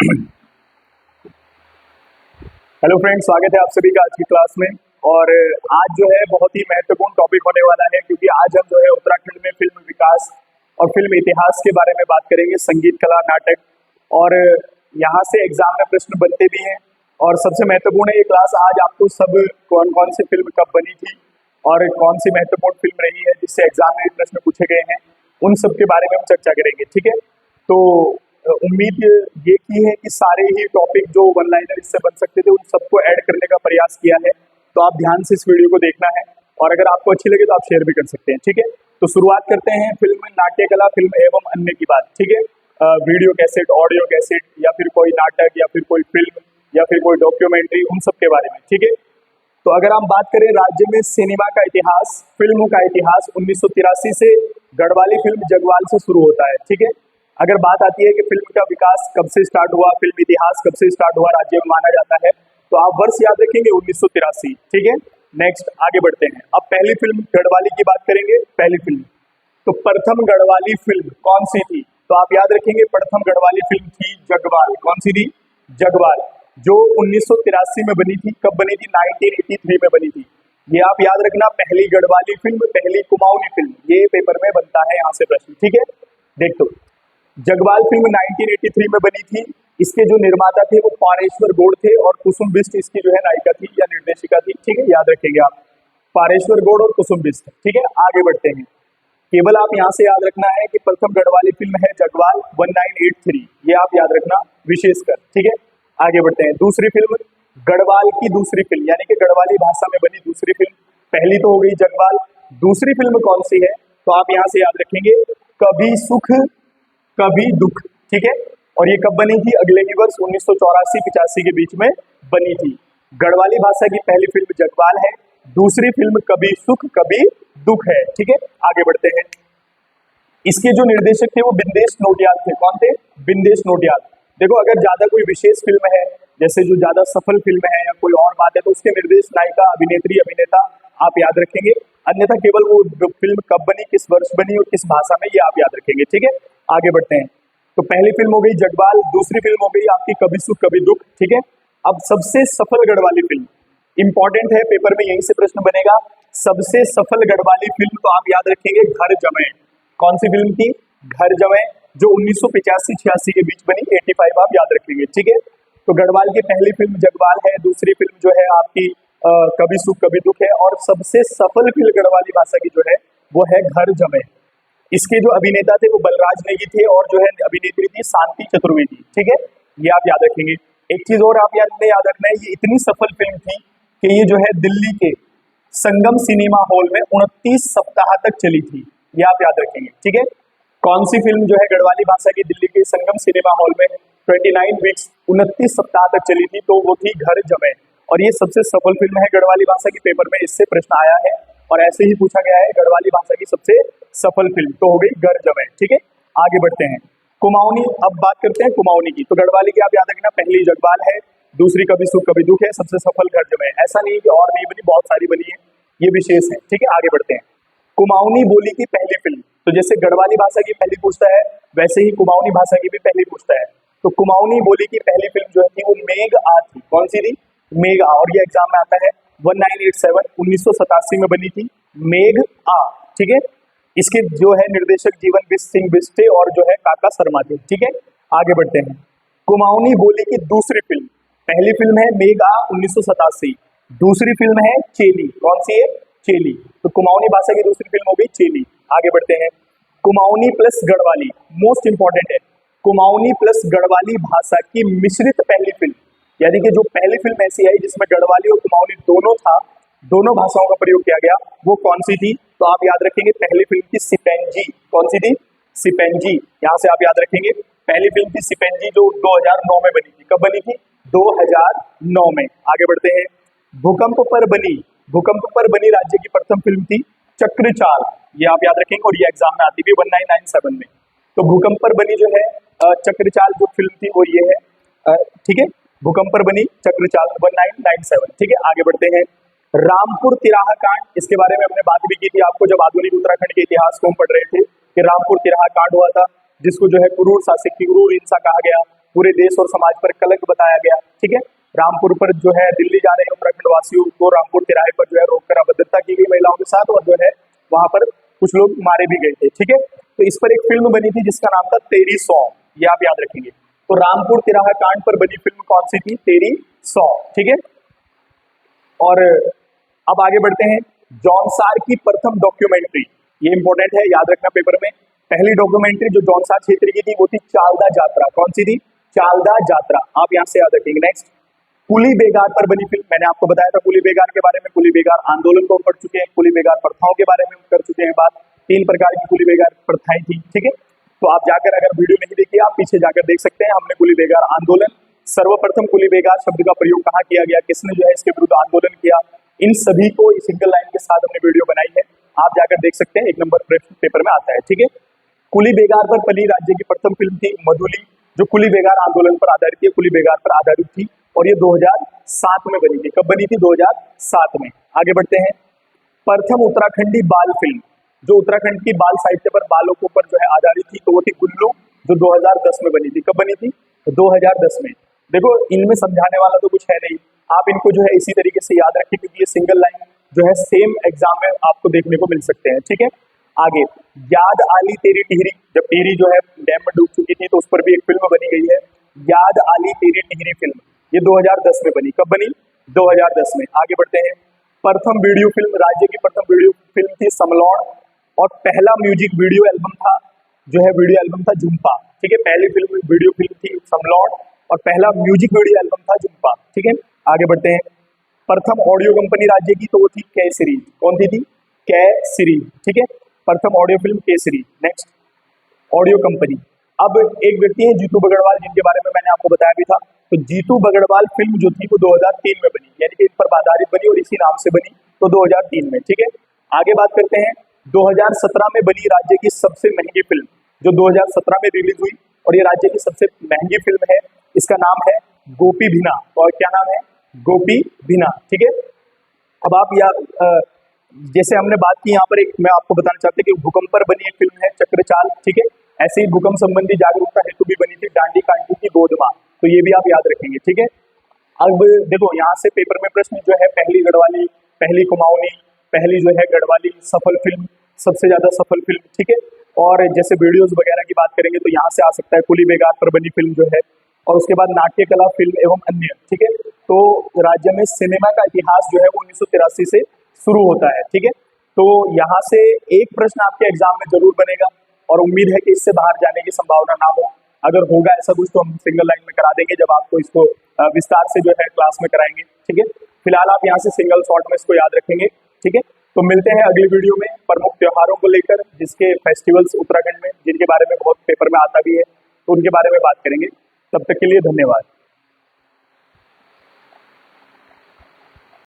Hello friends, स्वागत है आप सभी का आज की क्लास में। और आज जो है बहुत ही महत्वपूर्ण टॉपिक होने वाला है, क्योंकि आज हम जो है उत्तराखंड में फिल्म विकास और फिल्म इतिहास के बारे में बात करेंगे, संगीत, कला, नाटक। और यहाँ से एग्जाम में प्रश्न बनते भी हैं। और सबसे महत्वपूर्ण है ये क्लास, आज आपको सब कौन कौन सी फिल्म कब बनी थी और कौन सी महत्वपूर्ण फिल्म रही है जिससे एग्जाम में प्रश्न पूछे गए हैं, उन सब के बारे में हम चर्चा करेंगे। ठीक है, तो उम्मीद ये की है कि सारे ही टॉपिक जो वन लाइनर इससे बन सकते थे उन सबको ऐड करने का प्रयास किया है। तो आप ध्यान से इस वीडियो को देखना है, और अगर आपको अच्छी लगे तो आप शेयर भी कर सकते हैं। ठीक है, तो शुरुआत करते हैं फिल्म, नाट्य कला, फिल्म एवं अन्य की बात। ठीक है, वीडियो कैसेट, ऑडियो कैसेट, या फिर कोई नाटक, या फिर कोई फिल्म, या फिर कोई डॉक्यूमेंट्री, उन सब के बारे में। ठीक है, तो अगर हम बात करें राज्य में सिनेमा का इतिहास, फिल्मों का इतिहास, 1983 से गढ़वाली फिल्म जगवाल से शुरू होता है। ठीक है, अगर बात आती है कि फिल्म का विकास कब से स्टार्ट हुआ, फिल्म इतिहास कब से स्टार्ट हुआ राज्य में माना जाता है, तो आप वर्ष याद रखेंगे 1983। ठीक है, नेक्स्ट आगे बढ़ते हैं। अब पहली फिल्म गढ़वाली की बात करेंगे। पहली फिल्म, तो प्रथम गढ़वाली फिल्म कौन सी थी, तो आप याद रखेंगे प्रथम गढ़वाली फिल्म थी जगवाल। कौन सी थी? जगवाल, जो 1983 में बनी थी। कब बनी थी? 1983 में बनी थी। ये आप याद रखना, पहली गढ़वाली फिल्म, पहली कुमाऊनी फिल्म, ये पेपर में बनता है यहाँ से प्रश्न। ठीक है, देख तो जगवाल फिल्म 1983 में बनी थी। इसके जो निर्माता थे वो पारेश्वर गौड़ थे, और कुसुम बिष्ट इसकी जो है नायिका थी या निर्देशिका थी। ठीक है, याद रखेंगे आप, पारेश्वर गौड़ और कुसुम बिष्ट। ठीक है, आगे बढ़ते हैं। केवल आप यहाँ से याद रखना है कि प्रथम गढ़वाली फिल्म है जगवाल 1983, ये आप याद रखना विशेषकर। ठीक है, आगे बढ़ते हैं। दूसरी फिल्म, गढ़वाल की दूसरी फिल्म, यानी कि गढ़वाली भाषा में बनी दूसरी फिल्म। पहली तो हो गई जगवाल, दूसरी फिल्म कौन सी है, तो आप यहाँ से याद रखेंगे कभी सुख कभी दुख। ठीक है, और ये कब बनी थी? अगले ही वर्ष 1984-85 के बीच में बनी थी। गढ़वाली भाषा की पहली फिल्म जगवाल है, दूसरी फिल्म कभी सुख कभी दुख है। ठीक है, आगे बढ़ते हैं। इसके जो निर्देशक थे वो बिंदेश नोटियाल थे। कौन थे? बिंदेश नोटियाल। देखो, अगर ज्यादा कोई विशेष फिल्म है, जैसे जो ज्यादा सफल फिल्म है या कोई और बात है, तो उसके निर्देश, नायिका, अभिनेत्री, अभिनेता आप याद रखेंगे। अन्यथा केवल वो फिल्म कब बनी, किस वर्ष बनी और किस भाषा में, ये आप याद रखेंगे। ठीक है, आगे बढ़ते हैं। तो पहली फिल्म हो गई जगवाल, दूसरी फिल्म हो गई आपकी कभी सुख कभी दुख। ठीक है, अब सबसे सफल गढ़वाली फिल्म, इंपॉर्टेंट है, पेपर में यहीं से प्रश्न बनेगा। सबसे सफल गढ़वाली फिल्म तो आप याद रखेंगे घर जमाए। कौन सी फिल्म थी? घर जमाए, जो 1985-86 के बीच बनी। 85 आप याद रखेंगे। ठीक है, तो गढ़वाल की पहली फिल्म जगवाल है, दूसरी फिल्म जो है आपकी कभी सुख कभी दुख है, और सबसे सफल फिल्म गढ़वाली भाषा की जो है वो है घर जमाए। इसके जो अभिनेता थे वो बलराज नेगी थे, और जो है अभिनेत्री थी शांति चतुर्वेदी। ठीक है, ये आप याद रखेंगे। एक चीज और आप याद रखना है, ये इतनी सफल फिल्म थी कि ये जो है दिल्ली के संगम सिनेमा हॉल में 29 सप्ताह तक चली थी। ये आप याद रखेंगे। ठीक है, कौन सी फिल्म जो है गढ़वाली भाषा की दिल्ली के संगम सिनेमा हॉल में 29 वीक्स 29 सप्ताह तक चली थी, तो वो थी घर जमाए। और ये सबसे सफल फिल्म है गढ़वाली भाषा की, पेपर में इससे प्रश्न आया है और ऐसे ही पूछा गया है गढ़वाली भाषा की सबसे सफल फिल्म, तो हो गई घर जमाए। ठीक है, आगे बढ़ते हैं। कुमाऊनी, अब बात करते हैं कुमाऊनी की। तो गढ़वाली की आप याद रखना, पहली जगवाल है, दूसरी कभी सुख कभी दुख है, सबसे सफल घर जमाए। ऐसा नहीं कि और नहीं बनी, बहुत सारी बनी है, ये विशेष है। ठीक है, आगे बढ़ते हैं। कुमाऊनी बोली की पहली फिल्म, तो जैसे गढ़वाली भाषा की पहली पूछता है, वैसे ही कुमाऊनी भाषा की भी पहली पूछता है। तो कुमाऊनी बोली की पहली फिल्म जो थी वो मेघ आ थी। कौन सी थी? मेघ आ, और ये एग्जाम में आता है 1987, 1987 में बनी थी मेघ आ। ठीक है, इसके जो है निर्देशक जीवन बिष्ट सिंह बिष्ट थे, और जो है काका शर्मा थे। ठीक है, आगे बढ़ते हैं। कुमाऊनी बोली की दूसरी फिल्म, पहली फिल्म है मेघ आ 1987, दूसरी फिल्म है चेली। कौन सी है? चेली। तो कुमाऊनी भाषा की दूसरी फिल्म हो गई चेली। आगे बढ़ते हैं। Kumaoni plus Garhwali, most important है, कुमाऊनी प्लस गढ़वाली भाषा की मिश्रित पहली फिल्म, यानी कि जो पहली फिल्म ऐसी आई जिसमें गढ़वाली और कुमाऊनी दोनों था, दोनों भाषाओं का प्रयोग किया गया, वो कौन सी थी? तो आप याद रखेंगे पहली फिल्म थी सिपेंजी। कौन सी थी? सिपेंजी। यहां से आप याद रखेंगे पहली फिल्म थी सिपेंजी, जो 2009 में बनी थी। कब बनी थी? 2009 में। आगे बढ़ते हैं। भूकंप पर बनी, भूकंप पर बनी राज्य की प्रथम फिल्म थी चक्रचाल। ये आप याद रखेंगे, और ये एग्जाम में आती थी 1997 में। तो भूकंप पर बनी जो है चक्रचाल जो फिल्म थी वो ये है। ठीक है, भूकंप पर बनी चक्रचाल 1997। ठीक है, आगे बढ़ते हैं। रामपुर तिराहा कांड, इसके बारे में हमने बात भी की थी आपको जब आधुनिक उत्तराखंड के इतिहास को हम पढ़ रहे थे, कि रामपुर तिराहा कांड हुआ था, जिसको जो है क्रूर शासक की क्रूर हिंसा कहा गया। पूरे देश और समाज पर कलंक बताया गया। ठीक है, रामपुर पर जो है दिल्ली जा रहे उत्तराखंड वासियों को रामपुर तिराहे पर जो है रोककर अभद्रता की गई महिलाओं के साथ, और जो है वहां पर कुछ लोग मारे भी गए थे। ठीक है, तो इस पर एक फिल्म बनी थी जिसका नाम था तेरी सौ, ये आप याद रखेंगे। तो रामपुर तिराहा कांड पर बनी फिल्म कौन सी थी? तेरी सौ। ठीक है, और अब आगे बढ़ते हैं। जौनसार की प्रथम डॉक्यूमेंट्री, ये इंपॉर्टेंट है, याद रखना पेपर में। पहली डॉक्यूमेंट्री जो जौनसार क्षेत्र की थी वो थी चालदा यात्रा। कौन सी थी? चालदा यात्रा, आप यहां से याद रखेंगे। नेक्स्ट, कुली बेगार पर बनी फिल्म, मैंने आपको बताया था कुली बेगार के बारे में, कुली बेगार आंदोलन को हम पढ़ चुके हैं, कुली बेगार प्रथाओं के बारे में हम कर चुके हैं बात। 3 प्रकार की कुली बेगार प्रथाएं थी। ठीक है, तो आप जाकर अगर वीडियो नहीं देखी आप पीछे जाकर देख सकते हैं। हमने कुली बेगार आंदोलन, सर्वप्रथम कुली बेगार शब्द का प्रयोग कहाँ किया गया, किसने जो है इसके विरुद्ध आंदोलन किया, इन सभी को सिंगल लाइन के साथ हमने वीडियो बनाई है, आप जाकर देख सकते हैं, 1 नंबर प्रश्न पेपर में आता है। ठीक है, कुली बेगार पर पली राज्य की प्रथम फिल्म थी मधुली, जो कुली बेगार आंदोलन पर आधारित है, कुली बेगार पर आधारित थी, और ये 2007 में बनी थी। कब बनी थी? 2007 में। आगे बढ़ते हैं। प्रथम उत्तराखंडी बाल फिल्म, जो उत्तराखंड की बाल साहित्य पर, बालों के ऊपर जो है आधारित थी, तो वो थी गुल्लू, जो 2010 में बनी थी। कब बनी थी? 2010 में। देखो, इनमें समझाने वाला तो कुछ है नहीं, आप इनको जो है इसी तरीके से याद रखें, क्योंकि ये सिंगल लाइन जो है सेम एग्जाम में आपको देखने को मिल सकते हैं। ठीक है, आगे, याद आली तेरी टिहरी, जब टिहरी जो है डैम में डूब चुकी थी तो उस पर भी एक फिल्म बनी गई है, याद आली तेरी टिहरी फिल्म, ये 2010 में बनी। कब बनी? 2010 में। आगे बढ़ते हैं। प्रथम वीडियो फिल्म, राज्य की प्रथम वीडियो फिल्म थी समलौन, और पहला म्यूजिक वीडियो एल्बम था, जो है वीडियो एल्बम था झुम्पा। ठीक है, पहली फिल्म वीडियो फिल्म थी समलौन, और पहला म्यूजिक वीडियो एल्बम था झुम्पा। ठीक है, आगे बढ़ते हैं। प्रथम ऑडियो कंपनी राज्य की, तो वो थी के सीरीज। कौन सी थी? के सीरीज। ठीक है, प्रथम ऑडियो फिल्म के सीरीज। Next, audio company. अब एक व्यक्ति है जीतू बगड़वाल, जिनके बारे में मैंने आपको बताया भी था। तो जीतू बगड़वाल फिल्म जो थी वो 2003 में बनी, यानी कि इन पर आधारित बनी और इसी नाम से बनी, तो 2003 में। ठीक है, आगे बात करते हैं। 2017 में बनी राज्य की सबसे महंगी फिल्म, जो 2017 में रिलीज हुई, और ये राज्य की सबसे महंगी फिल्म है, इसका नाम है गोपी भीना। और क्या नाम है? गोपी भीना। ठीक है, अब आप जैसे हमने बात की यहाँ पर, एक मैं आपको बताना चाहता हूँ कि भूकंप पर बनी एक फिल्म है चक्रचाल। ठीक है, ऐसे ही भूकंप संबंधी जागरूकता हेतु भी बनी थी डांडी कांटी की गोदमा, तो ये भी आप याद रखेंगे। ठीक है, अब देखो यहाँ से पेपर में प्रश्न जो है, पहली गढ़वाली, पहली कुमाऊनी, पहली जो है गढ़वाली सफल फिल्म, सबसे ज्यादा सफल फिल्म। ठीक है, और जैसे वीडियोस वगैरह की बात करेंगे तो यहाँ से आ सकता है कुली बेगार पर बनी फिल्म जो है, और उसके बाद नाट्य कला फिल्म एवं अन्य। ठीक है, तो राज्य में सिनेमा का इतिहास जो है वो 1983 से शुरू होता है। ठीक है, तो यहाँ से एक प्रश्न आपके एग्जाम में जरूर बनेगा, और उम्मीद है कि इससे बाहर जाने की संभावना ना हो। अगर होगा ऐसा कुछ तो हम सिंगल लाइन में करा देंगे, जब आपको इसको विस्तार से जो है क्लास में कराएंगे। ठीक है, फिलहाल आप यहाँ से सिंगल शॉर्ट में इसको याद रखेंगे। ठीक है, तो मिलते हैं अगली वीडियो में प्रमुख त्योहारों को लेकर, जिसके फेस्टिवल्स उत्तराखंड में, जिनके बारे में बहुत पेपर में आता भी है, तो उनके बारे में बात करेंगे। तब तक के लिए धन्यवाद।